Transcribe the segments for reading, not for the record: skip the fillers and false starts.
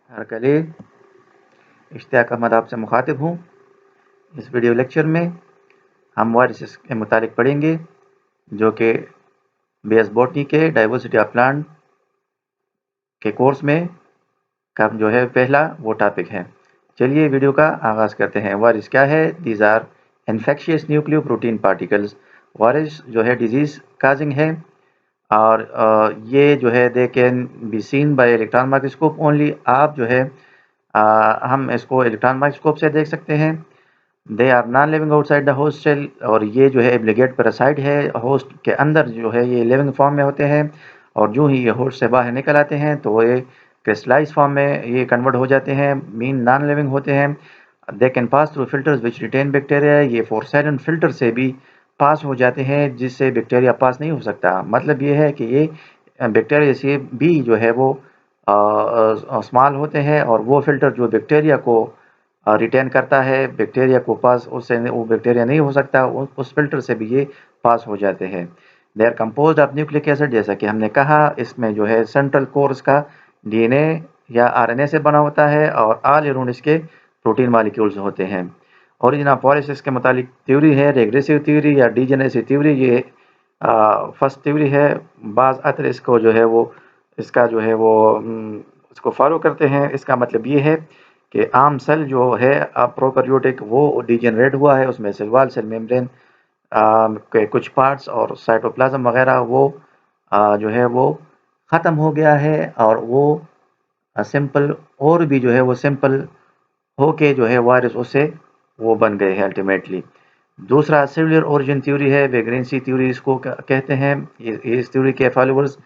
हर कली इश्तियाक अहमद आपसे मुखातिब हूँ। इस वीडियो लेक्चर में हम वायरसेस के मुतालिक पढ़ेंगे, जो कि बीएस बॉटनी के डाइवर्सिटी ऑफ प्लांट के कोर्स में का जो है पहला वो टॉपिक है। चलिए वीडियो का आगाज़ करते हैं। वायरस क्या है? These are infectious nucleoprotein particles. Virus जो है डिजीज़ काजिंग है और ये जो है they can be seen by electron microscope only. आप जो है हम इसको इलेक्ट्रॉन माइक्रोस्कोप से देख सकते हैं। They are non living outside the host cell, और ये जो है एब्लिगेट पैरासाइट है। होस्ट के अंदर जो है ये लिविंग फॉर्म में होते हैं, और जो ही ये होस्ट से बाहर निकल आते हैं तो ये क्रिस्टलाइज फॉर्म में ये कन्वर्ट हो जाते हैं, मीन नॉन लिविंग होते हैं। They can pass through filters which retain bacteria. ये फोर्सेलन फिल्टर से भी पास हो जाते हैं, जिससे बैक्टीरिया पास नहीं हो सकता। मतलब ये है कि ये बैक्टीरिया से भी जो है वो स्मॉल होते हैं, और वो फिल्टर जो बैक्टीरिया को रिटेन करता है, बैक्टीरिया को पास उससे वो बैक्टीरिया नहीं हो सकता, उस फिल्टर से भी ये पास हो जाते हैं। They are composed of nucleic acid, जैसा कि हमने कहा। इसमें जो है सेंट्रल कोर इसका डीएनए या आरएनए से बना होता है, और ऑल अराउंड इसके प्रोटीन मॉलिक्यूल्स होते हैं। ओरिजिन ऑफ वायरसेस के मुतालिक थ्योरी है रेग्रेसिव थ्योरी या डीजेनरेसिव थ्योरी। ये फर्स्ट थ्योरी है। बाज़ अतर इसको जो है वो इसका जो है वो इसको फॉलो करते हैं। इसका मतलब ये है कि आम सेल जो है प्रोकैरियोटिक वो डिजेनरेट हुआ है, उसमें सेल वॉल, सेल मेम्ब्रेन के कुछ पार्ट्स और साइटोप्लाज्म वगैरह वो जो है वो ख़त्म हो गया है, और वो सिंपल और भी जो है वो सिंपल होके जो है वायरस उससे वो बन गए हैं अल्टीमेटली। दूसरा सेलुलर ओरिजिन थ्योरी है, वेगरेंसी थ्योरी इसको कहते हैं। इस थ्योरी के फॉलोअर्स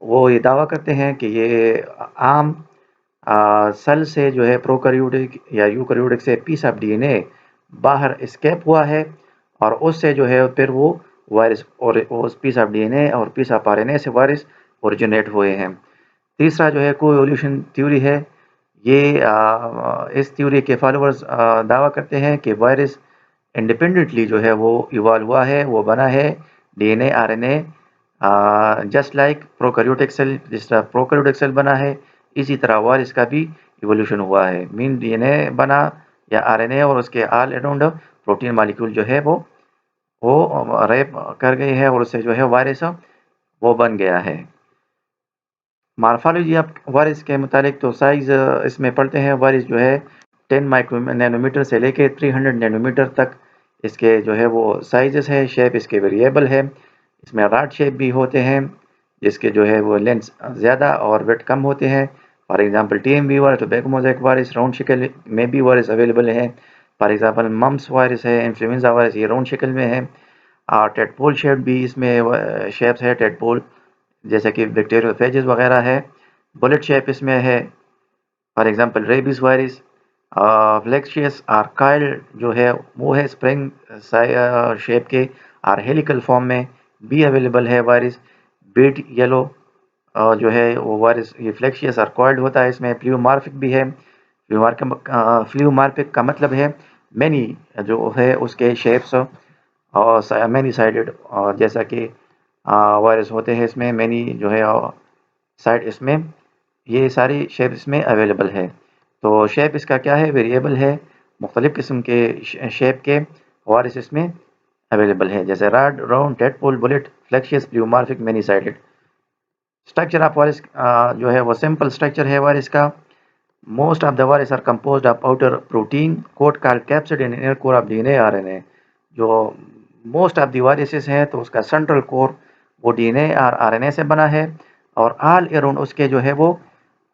वो ये दावा करते हैं कि ये आम सेल से जो है प्रोकैरियोटिक या यूकैरियोटिक से पीस ऑफ डीएनए बाहर एस्केप हुआ है, और उससे जो है फिर वो वायरस और उस पीस ऑफ डीएनए और पीस ऑफ आरएनए से वायरस ओरिजिनेट हुए हैं। तीसरा जो है कोएवोल्यूशन थ्योरी है। ये इस थ्योरी के फॉलोअर्स दावा करते हैं कि वायरस इंडिपेंडेंटली जो है वो इवॉल्व हुआ है, वो बना है DNA RNA, just like prokaryotic cell. जिस तरह प्रोकैरियोटिक सेल बना है, इसी तरह वायरस का भी इवोल्यूशन हुआ है। मीन डीएनए बना या आरएनए, और उसके ऑल अराउंड प्रोटीन मॉलिक्यूल जो है वो रैप कर गए हैं, और उससे जो है वायरस वो बन गया है। मार्फोलॉजी ऑफ वायरस के मुतालिक तो साइज़ इसमें पढ़ते हैं। वायरस जो है 10 माइक्रो नैनोमीटर से लेके 300 नैनोमीटर तक इसके जो है वो साइजेस है। शेप इसके वेरिएबल है। इसमें रॉड शेप भी होते हैं, जिसके जो है वो लेंथ ज़्यादा और वेट कम होते हैं। For example TMV virus, tobacco mosaic virus round शक्ल में भी वायरस अवेलेबल है। फॉर एग्जांपल मम्स वायरस है, इन्फ्लुएंजा वायरस, ये राउंड शक्ल में है। और टेडपोल शेप भी इसमें शेप्स है टेडपोल, जैसे कि बैक्टीरियोफेजेस वगैरह है। बुलेट शेप इसमें है, फॉर एग्जांपल रेबीज वायरस। फ्लेक्शियस आर्काइल जो है वो है स्प्रिंग शेप के और हेलिकल फॉर्म में भी अवेलेबल है वायरस। बीट येलो जो है वो वायरस ये फ्लेक्शियस आर्कॉइड होता है। इसमें प्ल्यूमार्फिक भी है। प्ल्यूमार्फिक का मतलब है मैनी जो है उसके शेप्स और मैनी साइडेड, और जैसा कि वायरस होते हैं इसमें मैनी जो है साइड, इसमें ये सारी शेप इसमें अवेलेबल है। तो शेप इसका क्या है? वेरिएबल है। मुख्तलिफ़ किस्म के शेप के वायरस इसमें अवेलेबल है, जैसे rod, round, tadpole, bullet, flexuous, pleomorphic, many sided. Structure of virus जो है वो सिंपल स्ट्रक्चर है वायरस का। Most of the virus are composed of outer protein coat called capsid in inner core of DNA RNA. जो most of the viruses हैं तो उसका central core वो डीएनए और आरएनए से बना है, और ऑल अराउंड उसके जो है वो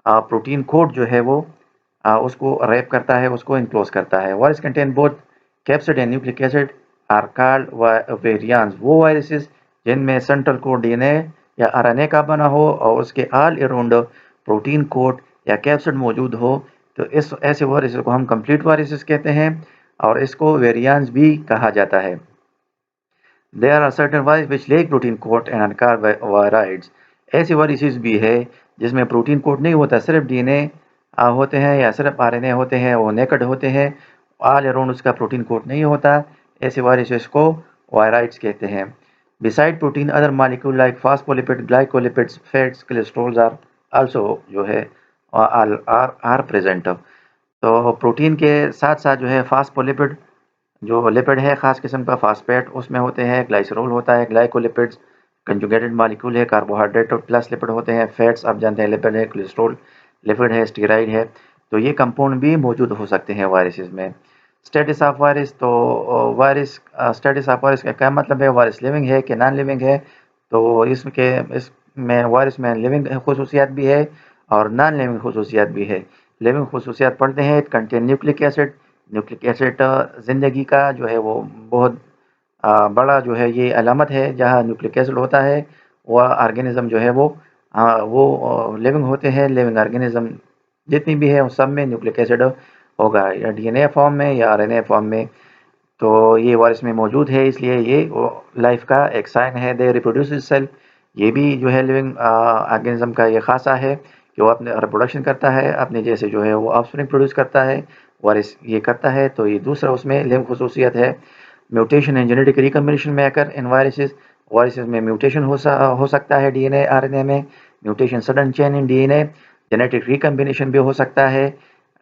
प्रोटीन कोड जो है वो उसको रैप करता है, उसको इनक्लोज करता है। Virus contain both capsid and nucleic acid are called variants. वो वायरसेस जिनमें सेंट्रल कोड डीएनए या आरएनए का बना हो, और उसके ऑल अराउंड प्रोटीन कोड या कैप्सिड मौजूद हो, तो इस ऐसे वायरसेस को हम कंप्लीट वायरसेस कहते हैं, और इसको वेरिएंट्स भी कहा जाता है। There are certain virus which lack protein coat and अनकार वायराइड्स। ऐसे वायरसेस भी है जिसमें प्रोटीन कोड नहीं होता, सिर्फ डीएनए होते हैं या सिर्फ आरएनए होते हैं, वो नेकेड होते हैं, ऑल अराउंड उसका प्रोटीन कोड नहीं होता। ऐसे वायरसेस को वायराइड्स कहते हैं। Beside protein other molecule like phospholipid, glycolipids, fats, cholesterols are also जो है आर प्रेजेंट। तो प्रोटीन के साथ साथ जो है फास्फोलिपिड, जो लिपिड है ख़ास किस्म का, फास्फेट उसमें होते हैं, ग्लाइसरोल होता है, ग्लाइकोलिपिड्स कंजुगेटेड मॉलिक्यूल है, कार्बोहाइड्रेट और प्लस लिपिड होते हैं, फैट्स आप जानते हैं लिपिड है, कोलेस्ट्रॉल लिपिड है, स्टीराइड है। तो ये कंपाउंड भी मौजूद हो सकते हैं वायरसेस में। स्टेटस ऑफ वायरस, तो वायरस स्टेटस ऑफ वायरस का क्या मतलब है, वायरस लिविंग है कि नॉन लिविंग है। तो इसमें वायरस में लिविंग खसूसियात भी है और नॉन लिविंग खसूसियात भी है। लिविंग खसूसियात पढ़ते हैं, it contain nucleic acid. Nucleic acid ज़िंदगी का जो है वो बहुत बड़ा जो है ये अलामत है। जहाँ न्यूक्लिक एसिड होता है वह ऑर्गेनिज्म जो है वो लिविंग होते हैं। लिविंग ऑर्गेनिज्म जितनी भी है उन सब में न्यूक्लिक एसिड होगा, या डीएनए फॉर्म में या आरएनए फॉर्म में। तो ये वायरस में मौजूद है, इसलिए ये लाइफ का एक साइन है। दे रिप्रोड्यूस इटसेल्फ, ये भी जो है लिविंग ऑर्गेनिज्म का ये खासा है कि वो अपने रिप्रोडक्शन करता है, अपने जैसे जो है वो ऑफस्प्रिंग प्रोड्यूस करता है। वायरस ये करता है, तो ये दूसरा उसमें लिविंग खसूसियत है। म्यूटेशन एंड जेनेटिक रिकम्बिनेशन में अकर इन वायरसेस, वायरसेस में म्यूटेशन हो सकता है डीएनए आरएनए में। Mutation sudden change in DNA, genetic recombination भी हो सकता है।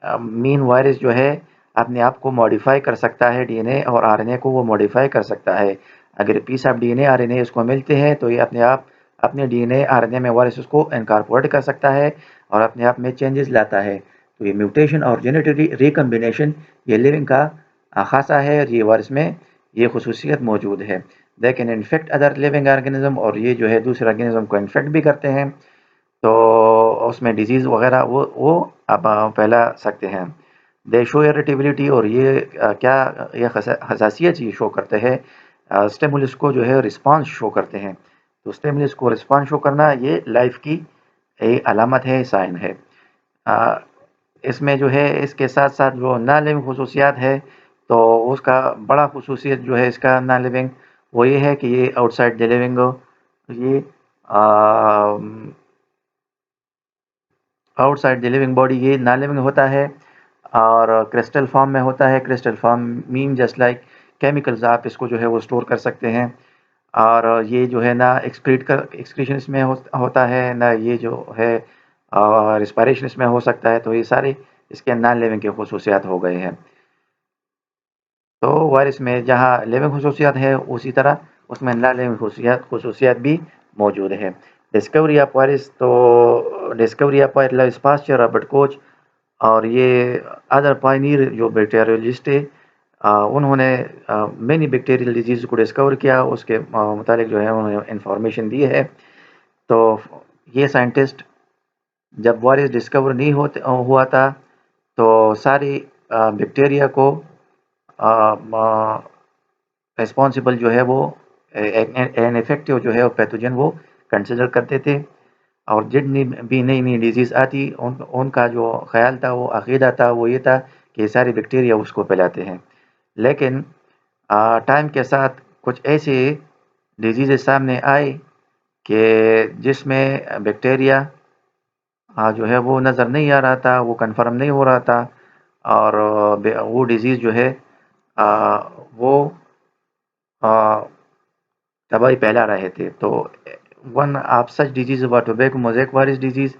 मीन वायरस जो है अपने आप को मॉडिफाई कर सकता है, डीएनए और आरएनए को वो मॉडिफाई कर सकता है। अगर पीस ऑफ डीएनए आरएनए इसको मिलते हैं तो ये अपने आप अपने डीएनए आरएनए में वायरस उसको इनकॉर्पोरेट कर सकता है और अपने आप में चेंजेस लाता है। तो ये म्यूटेशन और जेनेटिक रिकम्बिनेशन ये लिविंग का खासा है, और ये वायरस में ये खसूसियत मौजूद है। They can infect other living organism, और ये जो है दूसरे ऑर्गेनिज्म को इन्फेक्ट भी करते हैं। तो उसमें डिजीज़ वगैरह वो आप फैला सकते हैं। दे शो इरिटेबिलिटी, और ये क्या ये हसासियत ये शो करते हैं। स्टिमुलस को जो है रिस्पांस शो करते हैं। तो स्टिमुलस को रिस्पांस शो करना ये लाइफ की एक अलामत है, साइन है। अ, इसमें जो है इसके साथ साथ जो नॉन लिविंग खसूसियात है, तो उसका बड़ा खसूसियत जो है इसका नॉन लिविंग वो ये है कि ये आउटसाइड द लिविंग, ये आउटसाइड द लिविंग बॉडी ये नॉन लिविंग होता है और क्रिस्टल फॉर्म में होता है। Crystal form mean just like chemicals, आप इसको जो है वो स्टोर कर सकते हैं। और ये जो है ना एक्सक्रीशन इसमें होता है, ना ये जो है रिस्पायरेशन इसमें हो सकता है। तो ये सारे इसके नॉन लिविंग के खसूसियात हो गए हैं। तो वायरस में जहाँ लिविंग खसूसियात है उसी तरह उसमें नॉन लिविंग खसूसियात भी मौजूद है। डिस्कवरी ऑफ वायरस, तो discovery of virus Louis Pasteur, Robert Koch और ये अदर पायनियर जो बैक्टीरियोलॉजिस्ट है, उन्होंने मैनी बैक्टीरियल डिजीज़ को डिस्कवर किया, उसके मुतालिक जो है उन्होंने इंफॉर्मेशन दी है। तो ये साइंटिस्ट जब वायरस डिस्कवर नहीं हुआ था तो सारी बैक्टीरिया को रिस्पॉन्सिबल जो है वो एन इफेक्टिव जो है वो पैथोजन वो कंसिडर करते थे। और जितनी भी नई नई डिजीज़ आती उनका जो ख्याल था, वो अकीदा था, वो ये था कि सारे बैक्टीरिया उसको फैलाते हैं। लेकिन टाइम के साथ कुछ ऐसे डिजीज़ सामने आए कि जिसमें बैक्टीरिया जो है वो नज़र नहीं आ रहा था, वो कंफर्म नहीं हो रहा था, और वो डिज़ीज़ जो है वो तबाही फैला रहे थे। तो वन ऑफ सच डिजीज़ व tobacco mosaic virus disease.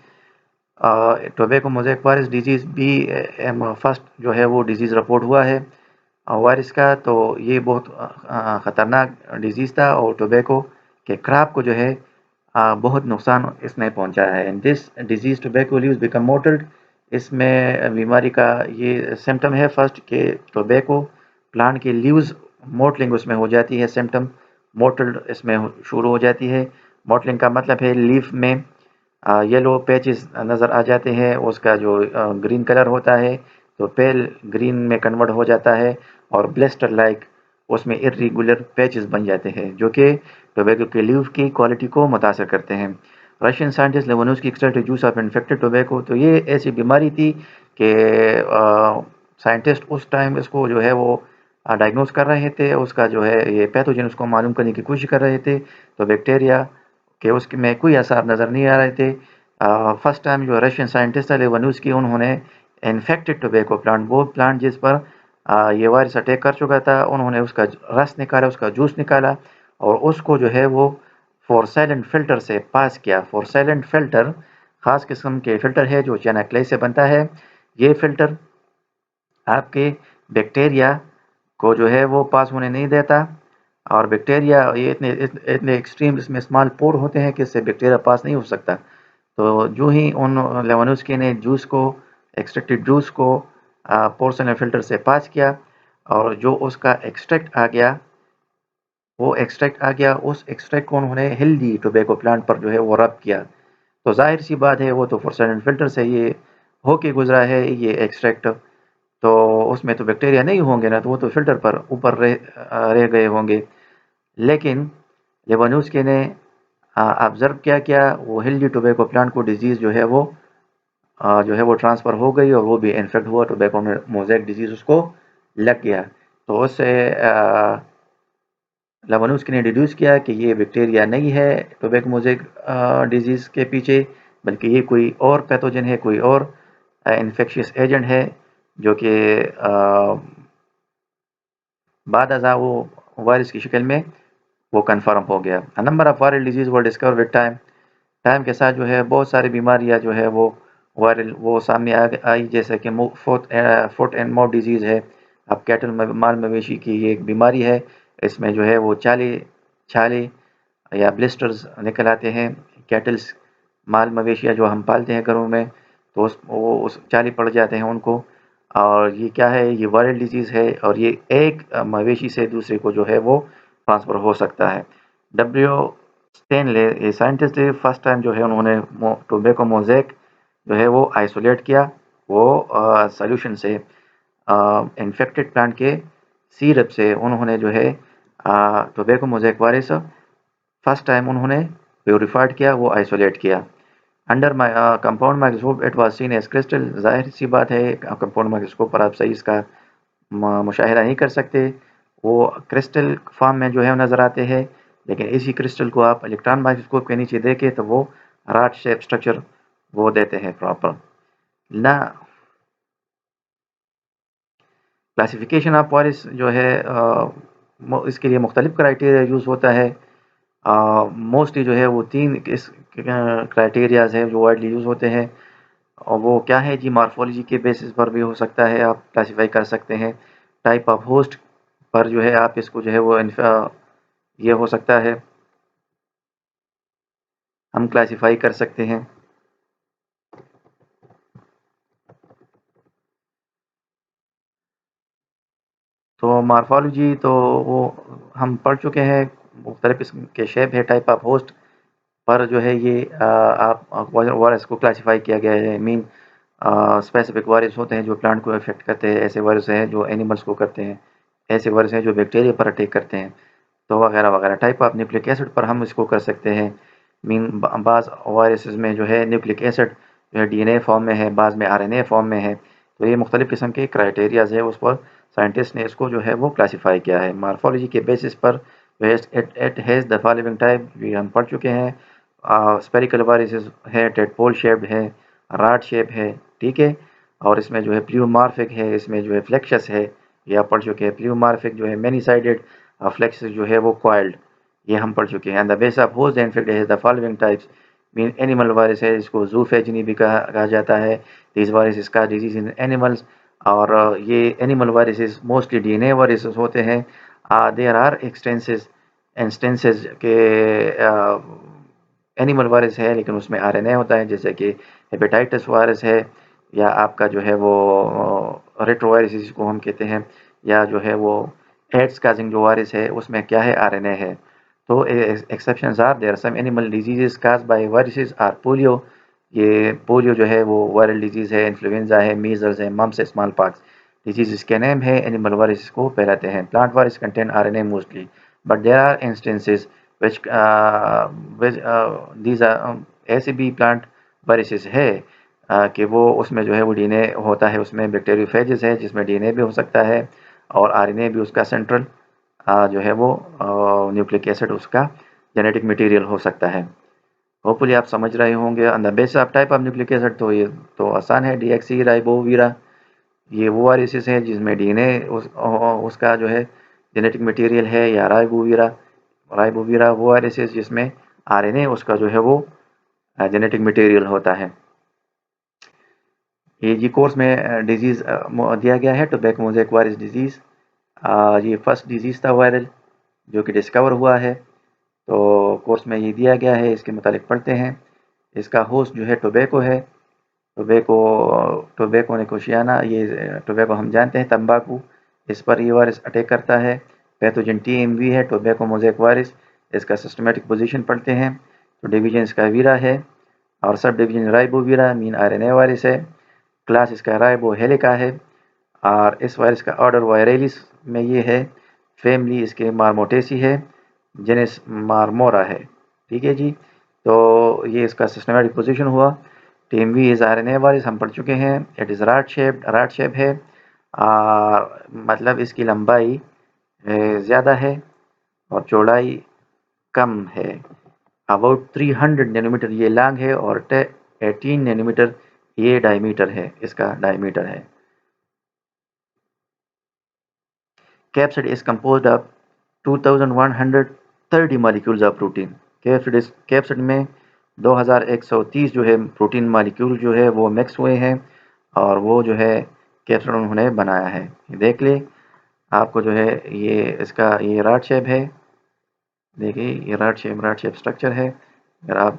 Tobacco mosaic virus disease भी फर्स्ट जो है वो डिजीज़ रिपोर्ट हुआ है वायरस का। तो ये बहुत ख़तरनाक डिजीज़ था और टोबैको के क्रॉप को जो है बहुत नुकसान इसने पहुंचाया है। And this disease tobacco leaves become mottled, इसमें बीमारी का ये सिम्टम है फर्स्ट कि टोबैको प्लांट की लीव्स मोटलिंग उसमें हो जाती है, सिम्टम मोटल्ड इसमें शुरू हो जाती है। मोटलिंग का मतलब है लीफ में येलो पैचेस नज़र आ जाते हैं, उसका जो ग्रीन कलर होता है तो पेल ग्रीन में कन्वर्ट हो जाता है, और ब्लिस्टर लाइक उसमें इर्रेगुलर पैचेस बन जाते हैं जो कि टोबैको के लीफ की क्वालिटी को मुतासर करते हैं। Russian scientist Ivanovsky extracted juice of infected tobacco, तो ये ऐसी बीमारी थी कि साइंटिस्ट उस टाइम इसको जो है वो डायग्नोस कर रहे थे, उसका जो है ये पैथोजन उसको मालूम करने की कोशिश कर रहे थे। तो बैक्टीरिया के उसके में कोई आसार नज़र नहीं आ रहे थे। फर्स्ट टाइम जो रशियन साइंटिस्ट था लेवानोव्स्की, उन्होंने इन्फेक्टेड टोबैको प्लांट, वो प्लांट जिस पर ये वायरस अटैक कर चुका था, उन्होंने उसका रस निकाला, उसका जूस निकाला और उसको जो है वो फॉर साइलेंट फ़िल्टर से पास किया। फॉर साइलेंट फ़िल्टर ख़ास किस्म के फ़िल्टर है जो चाइना क्ले से बनता है। ये फ़िल्टर आपके बैक्टीरिया को जो है वो पास होने नहीं देता, और बैक्टीरिया ये इतने एक्सट्रीम इसमें स्मॉल पोर होते हैं कि इससे बैक्टीरिया पास नहीं हो सकता। तो जो ही उन लेवानोव्स्की ने जूस को, एक्सट्रैक्टेड जूस को पोर्सिलेन फ़िल्टर से पास किया, और जो उसका एक्सट्रैक्ट आ गया, उस एक्सट्रैक्ट को उन्होंने हेल्दी टोबैको प्लांट पर जो है वो रब किया। तो ज़ाहिर सी बात है वो तो पोर्सिलेन फ़िल्टर से ये होके गुजरा है ये एक्सट्रैक्ट, तो उसमें तो बैक्टीरिया नहीं होंगे ना, तो वो तो फ़िल्टर पर ऊपर रह गए होंगे। लेकिन लेवानोव्स्की ने ऑब्ज़र्व क्या वो हेल्दी टोबैको प्लांट को डिजीज़ जो है वो ट्रांसफ़र हो गई, और वो भी इन्फेक्ट हुआ, टोबैको में मोज़ेक डिजीज़ उसको लग गया। तो उससे लेवानोव्स्की ने डिड्यूस किया कि ये बैक्टीरिया नहीं है टोबैको मोज़ेक डिजीज़ के पीछे, बल्कि ये कोई और पैथोजन है, कोई और इन्फेक्शियस एजेंट है, जो कि बाद अज़ा वो वायरस की शक्ल में वो कन्फर्म हो गया। A number of viral disease were discovered with time. Time के साथ जो है बहुत सारी बीमारियां जो है वो वायरल वो सामने आई, जैसे कि फुट एंड माउथ डिजीज़ है। अब कैटल माल मवेशी की ये एक बीमारी है, इसमें जो है वो छाले या ब्लिस्टर्स निकल आते हैं। कैटल्स, माल मवेशियाँ जो हम पालते हैं घरों में, तो उस चाली पड़ जाते हैं उनको। और ये क्या है, ये वायरल डिजीज़ है, और ये एक मवेशी से दूसरे को जो है वो ट्रांसफ़र हो सकता है। डब्ल्यू स्टेनले, ये साइंटिस्ट थे, फर्स्ट टाइम जो है उन्होंने टोबैको मोज़ेक जो है वो आइसोलेट किया, वो सॉल्यूशन से, इन्फेक्टेड प्लांट के सीरप से उन्होंने जो है tobacco mosaic virus first time उन्होंने प्योरीफाइड किया, वो आइसोलेट किया। Under compound microscope it was seen as crystal. जाहिर सी बात है कंपाउंड माइक्रोस्कोप पर आप सही इसका मुशाहिदा नहीं कर सकते, वो क्रिस्टल फॉर्म में जो है नज़र आते हैं। लेकिन इसी क्रिस्टल को आप इलेक्ट्रॉन माइक्रोस्कोप के नीचे देखें तो वो रॉड शेप स्ट्रक्चर वो देते हैं प्रॉपर ना। क्लासिफिकेशन ऑफ वायरस जो है इसके लिए मुख्तलिफ क्राइटेरिया यूज़ होता है। मोस्टली जो है वो 3 इस क्राइटेरियाज़ हैं जो वाइडली यूज़ होते हैं, और वो क्या है जी, मॉर्फोलॉजी के बेसिस पर भी हो सकता है, आप क्लासीफाई कर सकते हैं। टाइप ऑफ होस्ट पर जो है आप इसको जो है वो ये हो सकता है, हम क्लासीफाई कर सकते हैं। तो मॉर्फोलॉजी तो वो हम पढ़ चुके हैं, मुख्तलिफ किस्म के शेप है टाइप ऑफ होस्ट पर जो है ये आप वायरस को क्लासीफाई किया गया है। मीन स्पेसिफिक वायरस होते हैं जो प्लांट को इफेक्ट करते हैं, ऐसे वायरस हैं जो एनिमल्स को करते हैं, ऐसे वायरस हैं जो बैक्टीरिया पर अटैक करते हैं, तो वगैरह वगैरह। टाइप ऑफ न्यूक्लिक एसिड पर हम इसको कर सकते हैं। मीन बाज़ वायरसेस में जो है न्यूक्लिक एसिड जो है डीएनए फॉर्म में है, बाज़ में आरएनए फॉर्म में है। तो ये मुख्तलिफ किस्म के क्राइटेरियाज है, उस पर साइंटिस्ट ने इसको जो है वो क्लासीफाई किया है। मार्फोलॉजी के बेसिस पर it has the following type, ये हम पढ़ चुके हैं। स्पेरिकल वायरसेस है, टेडपोल शेप्ड है, रॉड शेप है, ठीक है। और इसमें जो है प्लियोमार्फिक है, इसमें जो है फ्लेक्शस है, ये आप पढ़ चुके हैं। प्लियोमार्फिक जो है मैनी साइडेड, फ्लेक्स जो है वो कॉइल्ड, ये हम पढ़ चुके हैं। And the base of host infect है the following types. Mean animal virus है, इसको जूफेजिनी भी कहा जाता है। दिस वायरस इसका डिजीज इन एनिमल्स, और ये animal viruses mostly DNA viruses होते हैं। देयर आर एक्सटेंसेस इंस्टेंसेस के एनिमल वायरस है, लेकिन उसमें आरएनए होता है, जैसे कि हेपेटाइटिस वायरस है, या आपका जो है वो रेट्रोवायरस जिसको हम कहते हैं, या जो है वो एड्स काजिंग जो वायरस है उसमें क्या है, आरएनए है। तो exceptions are there, some animal diseases caused by viruses are polio. ये पोलियो जो है वो वायरल डिजीज है, इन्फ्लुएंजा है, मीजल्स है, मम्स है, स्मॉल पॉक्स डिजीज इसके नेम है, एनिमल वायरस को फैलाते हैं। Plant virus contain RNA mostly, but there are instances which these ऐसे भी प्लांट वायरसेस है कि वो उसमें जो है वो डीएनए होता है, उसमें बैक्टीरियोफेजेस है जिसमें डीएनए भी हो सकता है, और आरएनए भी उसका सेंट्रल जो है वो न्यूक्लिक एसिड उसका जेनेटिक मटेरियल हो सकता है। होपफुली आप समझ रहे होंगे। On the basis of type of nucleic acid, तो ये तो आसान है, डीएक्सी राइबोवीरा, ये वो वायरसेस हैं जिसमें डीएनए उसका जो है जेनेटिक मटेरियल है, या राइबोवीरा वो वायरसेस जिसमें आरएनए उसका जो है वो जेनेटिक मटेरियल होता है। ये जी कोर्स में डिजीज़ दिया गया है टोबैको मोज़ेक वायरस डिजीज़। ये फर्स्ट डिजीज़ था वायरल जो कि डिस्कवर हुआ है, तो कोर्स में ये दिया गया है, इसके मुतालिक पढ़ते हैं। इसका होस्ट जो है टोबैको है। टोबैको टोबैको निकोशियाना, ये टोबैको हम जानते हैं तंबाकू, इस पर ये वायरस अटैक करता है। पैथोजन TMV है टोबैको मोज़ेक वायरस। इसका सिस्टमेटिक पोजीशन पढ़ते हैं तो डिवीजन इसका वीरा है और सब division ribovira mean RNA virus है। क्लास इसका राइबो हेलिका है और इस वायरस का ऑर्डर वायरेलिस में ये है। फैमिली इसके मार्मोटेसी है, जेनेस मार्मोरा है। ठीक है जी, तो ये इसका सिस्टमेटिक पोजीशन हुआ। TMV इज RNA वायरस हम पढ़ चुके हैं। इट इज़ राट शेप है, मतलब इसकी लंबाई ज़्यादा है और चौड़ाई कम है। अबाउट 300 नैनोमीटर ये लॉन्ग है और 18 नैनोमीटर ये डायमीटर है, इसका डायमीटर है। Capsid is composed of 2130 molecules of protein. Capsid में 2130 जो है प्रोटीन मॉलिक्यूल जो है वो मिक्स हुए हैं और वो जो है कैप्सिड उन्होंने बनाया है। देख ले आपको जो है ये इसका ये राड शेप है। देखिए ये राड शेप स्ट्रक्चर है। अगर आप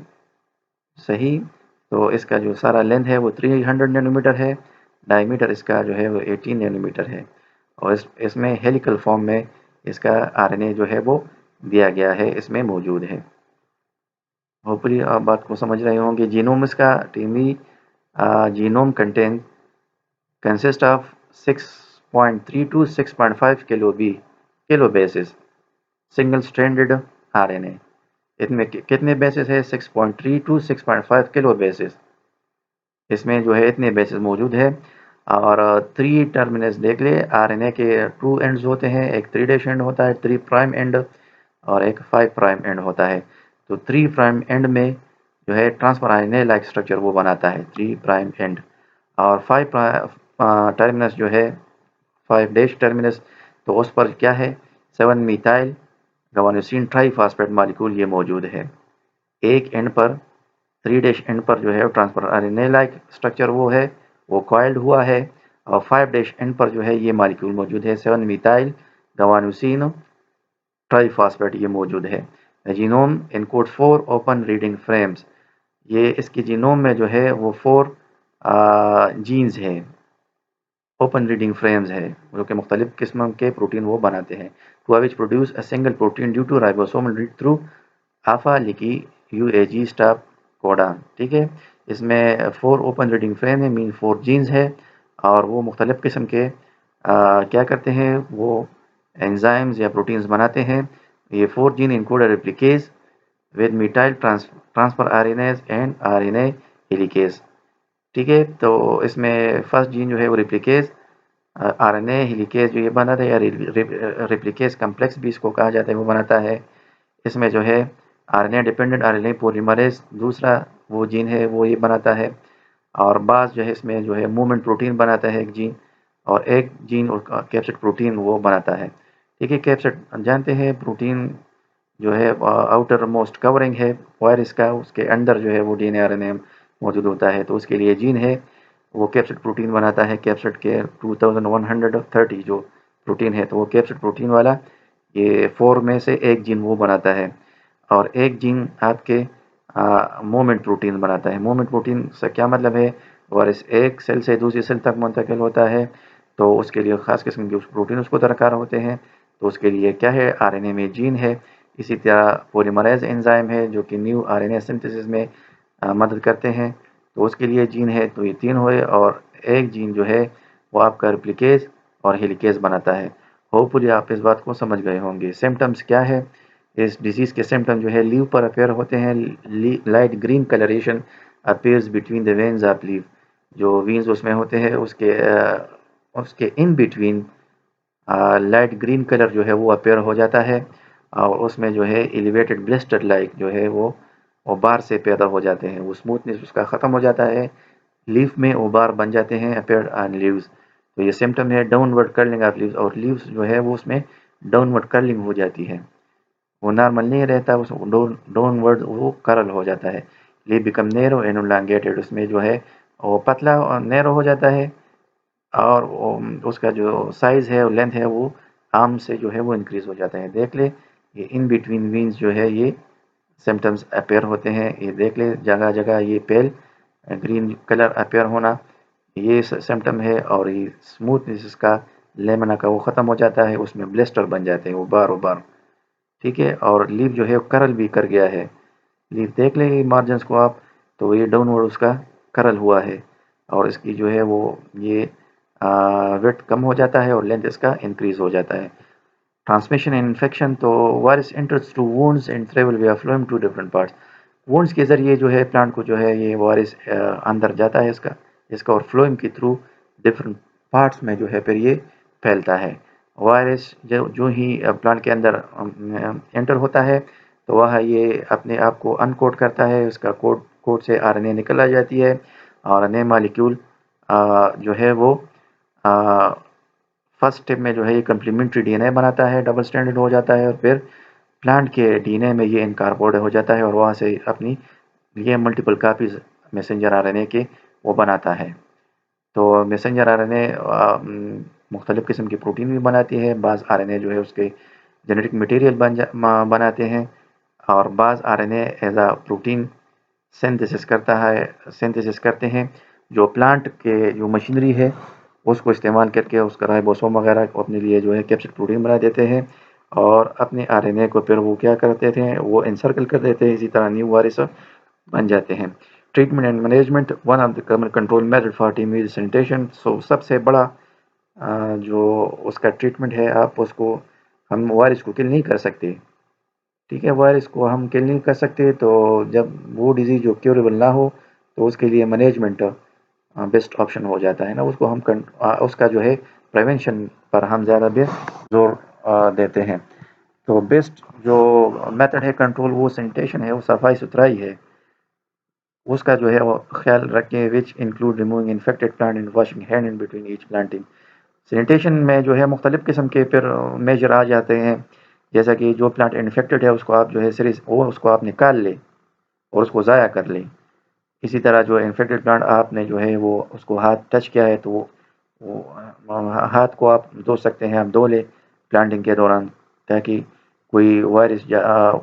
सही तो इसका जो सारा लेंथ है वो 300 नैनोमीटर है। डायमीटर इसका जो है वो 18 नैनोमीटर है और इसमें हेलिकल फॉर्म में इसका RNA जो है वो दिया गया है, इसमें मौजूद है। होपफुली आप बात को समझ रहे होंगे। जीनोम इसका TMV genome consist of 6.3 to 6.5 kilo bases single stranded RNA। इसमें कितने बेसिस है? 6.3 to 6.5 किलो बेसिस। इसमें जो है इतने बेसिस मौजूद है और 3 टर्मिनस देख ले। RNA के 2 एंड्स होते हैं, एक 3' एंड होता है 3' एंड और एक 5' एंड होता है। तो 3' एंड में जो है ट्रांसफर RNA लाइक स्ट्रक्चर वो बनाता है 3' एंड और 5 टर्मिनस जो है 5' टर्मिनस, तो उस पर क्या है 7 मिथाइल गवानोसिन ट्राइफॉस्फेट मॉलिक्यूल ये मौजूद है। एक एंड पर 3' एंड पर जो है ट्रांसफर RNA लाइक स्ट्रक्चर वो है, वो कॉइल्ड हुआ है और 5' एंड पर जो है ये मॉलिक्यूल मौजूद है 7 मिथाइल गवानोसिन ट्राइफॉस्फेट ये मौजूद है। Genome encode 4 open reading frames. ये इसकी जीनोम में जो है वो 4 जीन्स हैं, ओपन रीडिंग फ्रेम्स है जो कि मुख्तलिफ किस्म के प्रोटीन वो बनाते हैं। Two which produce a single protein due to ribosomal read through of a leaky UAG stop codon. ठीक है, इसमें 4 ओपन रीडिंग फ्रेम है मीन 4 जीन्स है और वो मुख्तलिफ किस्म के क्या करते हैं वो एंजाइम्स या प्रोटीन्स बनाते हैं। ये 4 gene include replicase with methyl transfer RNAs and RNA helicase. ठीक है, तो इसमें फर्स्ट जीन जो है वो रेप्लिकेज RNA हेलिकेज जो ये बनाता है या रेप्लिकेज कम्प्लेक्स भी इसको कहा जाता है वो बनाता है। इसमें जो है RNA डिपेंडेंट RNA पॉलीमरेज दूसरा वो जीन है वो ये बनाता है और बाज़ जो है इसमें जो है मूवमेंट प्रोटीन बनाता है एक जीन और एक जीन और कैप्सिड प्रोटीन वो बनाता है। ठीक है, कैप्सिड जानते हैं प्रोटीन जो है आउटर मोस्ट कवरिंग है वायरस का, उसके अंदर जो है वो DNA RNA मौजूद होता है, तो उसके लिए जीन है वो कैप्सिड प्रोटीन बनाता है। कैप्सिड के 2130 जो प्रोटीन है तो वो कैप्सिड प्रोटीन वाला ये 4 में से एक जीन वो बनाता है और एक जीन आपके मोमेंट प्रोटीन बनाता है। मोमेंट प्रोटीन से क्या मतलब है, वायरस एक सेल से दूसरी सेल तक मुंतकिल होता है तो उसके लिए ख़ास किस्म के प्रोटीन उसको दरकार होते हैं, तो उसके लिए क्या है RNA में जीन है। इसी तरह पॉलीमरेज एंजाइम है जो कि न्यू RNA सिंथेसिस में मदद करते हैं, तो उसके लिए जीन है। तो ये 3 हुए और एक जीन जो है वो आपका रेप्लिकेज और हेलिकेज बनाता है। होपफुली आप इस बात को समझ गए होंगे। सिम्टम्स क्या है, इस डिजीज़ के सिम्टम जो है लीव पर अपेयर होते हैं। Light green colouration appears between the veins of leave. जो वेन्स उसमें होते हैं उसके in between light green colour जो है वो अपेयर हो जाता है और उसमें जो है एलिवेटेड ब्लिस्टर लाइक जो है वो उबार से पैदा हो जाते हैं, वो स्मूथनेस उसका ख़त्म हो जाता है, लीफ में उबार बन जाते हैं अपेयर ऑन लीव्स। तो ये सिम्टम है डाउनवर्ड कर्लिंग ऑफ लीव्स और लीव्स जो है वो उसमें डाउनवर्ड कर्लिंग हो जाती है, वो नॉर्मल नहीं रहता, उस डाउनवर्ड वो कर्ल हो जाता है। Leaf become narrow and elongated, उसमें जो है वो पतला और नैरो हो जाता है, और उसका जो साइज़ है और लेंथ है वो आर्म से जो है वो इंक्रीज़ हो जाता है। देख ले, ये इन बिटवीन वीन्स जो है ये सिम्टम्स अपेयर होते हैं। ये देख ले, जगह जगह ये पेल ग्रीन कलर अपेयर होना, ये सिम्टम है। और ये स्मूथनेस इसका लेमना का वो ख़त्म हो जाता है, उसमें ब्लिस्टर बन जाते हैं उबार उबार, ठीक है। और लीफ जो है करल भी कर गया है। लीफ देख ले मार्जिन्स को आप, तो ये डाउनवर्ड उसका करल हुआ है, और इसकी जो है वो ये वेट कम हो जाता है और लेंथ इसका इंक्रीज हो जाता है। ट्रांसमिशन एंड इन्फेक्शन, तो virus enters through wounds and travel via phloem to different parts. Wounds के ज़रिए जो है प्लांट को जो है ये वायरस अंदर जाता है इसका इसका और फ्लोएम के थ्रू डिफरेंट पार्ट्स में जो है फिर ये फैलता है। वायरस जो जो ही प्लांट के अंदर एंटर होता है, तो वह ये अपने आप को अनकोड करता है, उसका कोड कोड से आरएनए निकल आ जाती है। आरएनए मॉलिक्यूल जो है वो फर्स्ट स्टेप में जो है ये कम्प्लीमेंट्री डीएनए बनाता है, डबल स्टैंडर्ड हो जाता है, और फिर प्लांट के डीएनए में ये इनकॉर्पोरेट हो जाता है, और वहाँ से अपनी ये मल्टीपल कापीज मैसेंजर आरएनए के वो बनाता है। तो मैसेंजर आरएनए मुख्तलिफ़ किस्म की प्रोटीन भी बनाती है। बाज़ आरएनए जो है उसके जेनेटिक मटेरियल बनाते हैं, और बाज़ आरएनए एज आ प्रोटीन सिंथेसिस करते हैं, जो प्लांट के जो मशीनरी है उसको इस्तेमाल करके उसका राइबोसोम वगैरह को अपने लिए जो है कैप्सिड प्रोटीन बना देते हैं, और अपने आरएनए को फिर वो क्या करते थे, वो एनसर्कल कर देते हैं, इसी तरह न्यू वायरस बन जाते हैं। Treatment and management, one of the common control method for TMV sanitation. So सबसे बड़ा जो उसका ट्रीटमेंट है, आप उसको, हम वायरस को किल नहीं कर सकते, ठीक है, वायरस को हम किल नहीं कर सकते। तो जब वो डिजीज़ जो क्योरेबल ना हो, तो उसके लिए मैनेजमेंट बेस्ट ऑप्शन हो जाता है ना, उसको हम उसका जो है प्रिवेंशन पर हम ज़्यादा जोर देते हैं। तो बेस्ट जो मेथड है कंट्रोल, वो सैनिटेशन है, वो सफाई सुथराई है, उसका जो है वो ख्याल रखें, which include removing infected plant and washing hand in between each planting. Sanitation में जो है मुख्तलिफ़ किस्म के फिर मेजर आ जाते हैं, जैसा कि जो प्लांट इन्फेक्टेड है उसको आप जो है सिर्फ वो उसको आप निकाल लें और उसको ज़ाया कर लें। इसी तरह जो इन्फेक्टेड प्लांट आपने जो है वो उसको हाथ टच किया है, तो वो हाथ को आप धो सकते हैं, आप धो लें प्लांटिंग के दौरान, ताकि कोई वायरस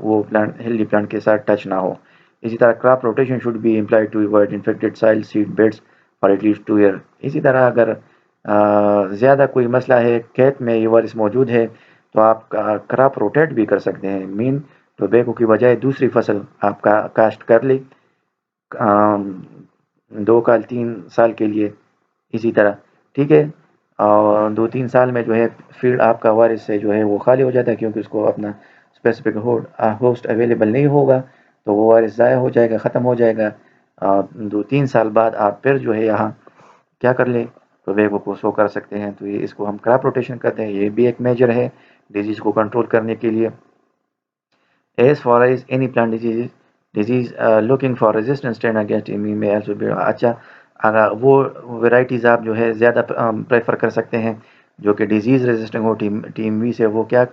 वो प्लांट हेल्दी प्लांट के साथ टच ना हो। इसी तरह crop rotation should be implied to avoid infected soil seed beds for at least 2 year. इसी तरह अगर ज़्यादा कोई मसला है, खेत में ये वायरस मौजूद है, तो आप क्रॉप रोटेट भी कर सकते हैं। मीन टोबैको की बजाय दूसरी फसल आप काश्त कर ले 2 साल 3 साल के लिए, इसी तरह, ठीक है। और 2-3 साल में जो है फील्ड आपका वारिस से जो है वो खाली हो जाता है, क्योंकि उसको अपना स्पेसिफिक होस्ट अवेलेबल नहीं होगा, तो वो वारिस ज़ाया हो जाएगा, ख़त्म हो जाएगा। 2-3 साल बाद आप फिर जो है यहाँ क्या कर लें, तो वे को शो कर सकते हैं। तो ये इसको हम क्रॉप रोटेशन कहते हैं, ये भी एक मेजर है डिजीज़ को कंट्रोल करने के लिए। As far as any plant disease looking for resistance strain against TMV may also B. अच्छा, अगर वो वेराइटीज़ आप जो है ज़्यादा प्रेफर कर सकते हैं जो कि डिजीज़ रेजिस्टेंट हो, टीम वी से वो क्या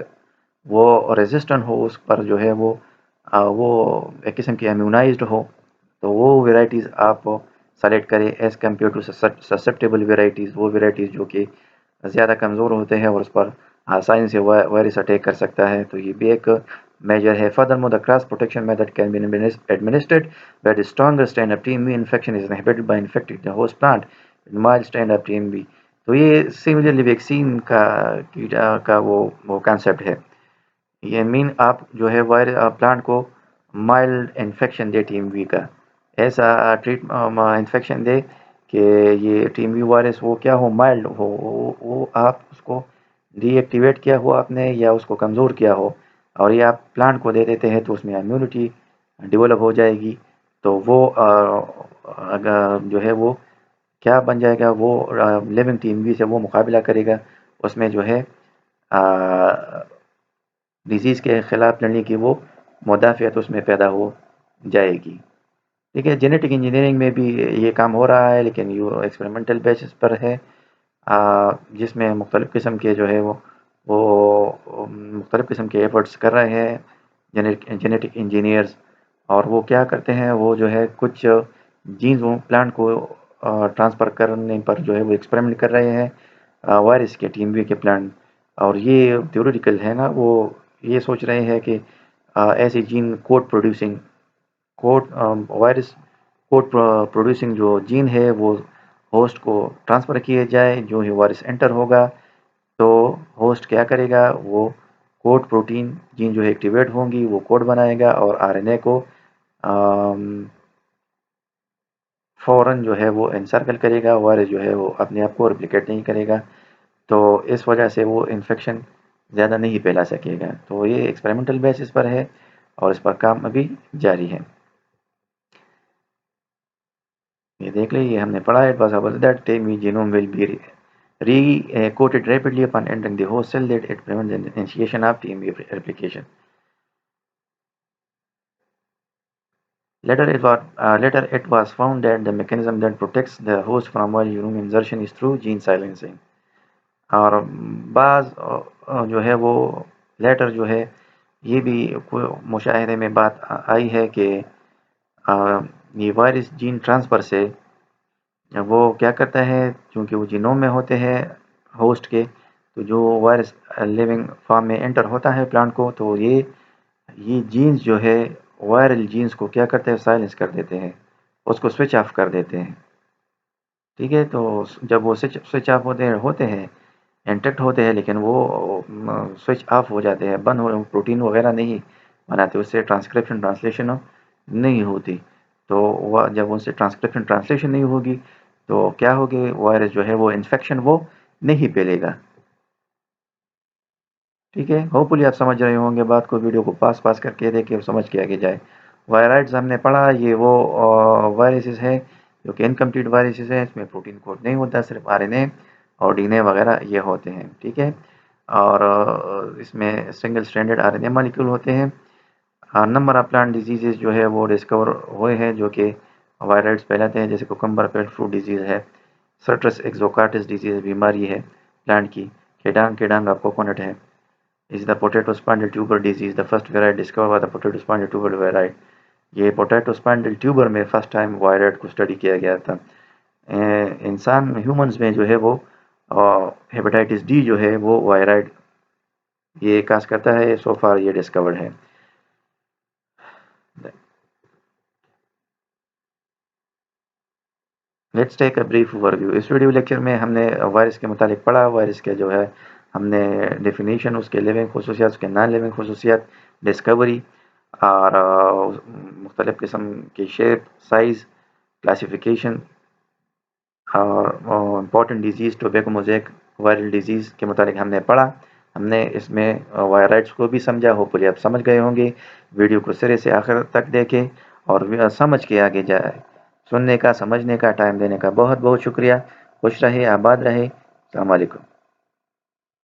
वो रेजिस्टेंट हो, उस पर जो है वो एक किस्म की इम्यूनाइज्ड हो, तो वो वेराइटीज़ आप सेलेक्ट करें as compare to susceptible varieties, वो वेराइटीज़ जो कि ज़्यादा कमज़ोर होते हैं और उस पर आसानी से वायरस अटैक कर सकता है। तो ये भी एक मेजर है। Furthermore the cross protection method can be administered where the stronger strain of TMV infection is inhibited by infecting the host plant in mild strain of TMV. तो ये सिमिलरली वैक्सीन का वो कॉन्सेप्ट है। ये mean आप जो है plant को माइल्ड इन्फेक्शन दे टीएमवी का, ऐसा ट्रीट इन्फेक्शन दे कि ये टीएमवी वायरस वो क्या हो, माइल्ड हो, वो आप उसको डीएक्टिवेट किया हो आपने या उसको कमज़ोर किया हो, और ये आप प्लांट को दे देते हैं, तो उसमें इम्यूनिटी डेवलप हो जाएगी। तो वो अगर जो है वो क्या बन जाएगा, वो लिविंग टीएमवी से वो मुकाबला करेगा, उसमें जो है डिजीज़ के ख़िलाफ़ लड़ने की वो मुदाफ़ियत उसमें पैदा हो जाएगी, ठीक है। जेनेटिक इंजीनियरिंग में भी ये काम हो रहा है, लेकिन ये एक्सपेरिमेंटल बेसिस पर है, जिसमें मुख्तलिफ़ किस्म के जो है वो मुख्तलिफ़ किस्म के एफ़र्ट्स कर रहे हैं जेनेटिक इंजीनियर्स। और वो क्या करते हैं, वो जो है कुछ जीन्स वो प्लांट को ट्रांसफ़र करने पर जो है वो एक्सपेरिमेंट कर रहे हैं वायरस के टीएमवी के प्लांट। और ये थ्योरेटिकल है ना, वो ये सोच रहे हैं कि ऐसी जीन वायरस कोड प्रोड्यूसिंग जो जीन है वो होस्ट को ट्रांसफ़र किए जाए। जो ही वायरस एंटर होगा तो होस्ट क्या करेगा, वो कोड प्रोटीन जीन जो है एक्टिवेट होंगी, वो कोड बनाएगा और आरएनए को फ़ौरन जो है वो एनसर्कल करेगा। वायरस जो है वो अपने आप को रेप्लिकेट नहीं करेगा, तो इस वजह से वो इन्फेक्शन ज़्यादा नहीं फैला सकेगा। तो ये एक्सपेरिमेंटल बेसिस पर है और इस पर काम अभी जारी है। ये देख लीजिए, ये हमने पढ़ा है। It was about that TME genome will be re-coated rapidly upon entering the host cell, that it prevents the initiation of TME replication. Later it was found that the mechanism that protects the host from viral genome insertion is through gene silencing. और बाज़ जो है वो letter जो है ये भी मुशाहिदे में बात आई है कि ये वायरस जीन ट्रांसफ़र से वो क्या करता है, चूँकि वो जीनोम में होते हैं होस्ट के, तो जो वायरस लिविंग फॉर्म में एंटर होता है प्लांट को, तो ये जीन्स जो है वायरल जीन्स को क्या करते हैं, साइलेंस कर देते हैं, उसको स्विच ऑफ कर देते हैं। ठीक है, तो जब वो स्विच ऑफ होते हैं इंटैक्ट होते हैं, लेकिन वो स्विच ऑफ हो जाते हैं, बंद हो, प्रोटीन वगैरह नहीं बनाते, उससे ट्रांसलेशन नहीं होती। तो वह जब उनसे ट्रांसलेशन नहीं होगी तो क्या होगी, वायरस जो है वो इन्फेक्शन वो नहीं फैलेगा। ठीक है, होपफुली आप समझ रहे होंगे बात को। वीडियो को पास करके देखिए, समझ के आगे जाए। वायराइड्स हमने पढ़ा, ये वो वायरसेस है जो कि इनकम्प्लीट वायरसेस है, इसमें प्रोटीन कोड नहीं होता, सिर्फ आरएनए और डीएनए वगैरह ये होते हैं। ठीक है, और इसमें सिंगल स्ट्रैंडेड आरएनए मॉलिक्यूल होते हैं। नंबर ऑफ प्लांट डिजीजेज जो है वो डिस्कवर हुए हैं जो कि वायराइड्स फैलाते हैं, जैसे कुकम्बर पेट फ्रूट डिजीज़ है, सर्ट्रस एक्सोकार्टिस डिजीज़ बीमारी है प्लांट की, केडांग ऑफ कोकोनट है, is the potato spindle tuber disease, the first variety discovered by the potato spindle tuber variety। ये पोटैटो स्पाइंडल ट्यूबर में फर्स्ट टाइम वायराइड को स्टडी किया गया था। इंसान ह्यूमंस में जो है वो हेपेटाइटिस डी जो है वो वायराइड ये काज करता है, सो फार ये डिस्कवर्ड है। Let's take a brief overview. इस वीडियो लेक्चर में हमने वायरस के मुतालिक पढ़ा। वायरस के जो है हमने डेफिनेशन, उसके लिविंग खसूसियात, उसके नॉन लिविंग खसूसियात, डिस्कवरी और मुख्तलिफ़ किस्म की शेप, साइज़, क्लासिफिकेशन और important disease tobacco mosaic viral disease के मुतालिक हमने पढ़ा। हमने इसमें वायराइड्स को भी समझा। होपफुली आप समझ गए होंगे। वीडियो को सिरे से आखिर तक देखें और समझ के आगे जाए। सुनने का, समझने का, टाइम देने का बहुत बहुत शुक्रिया। खुश रहे, आबाद रहे। अस्सलाम वालेकुम।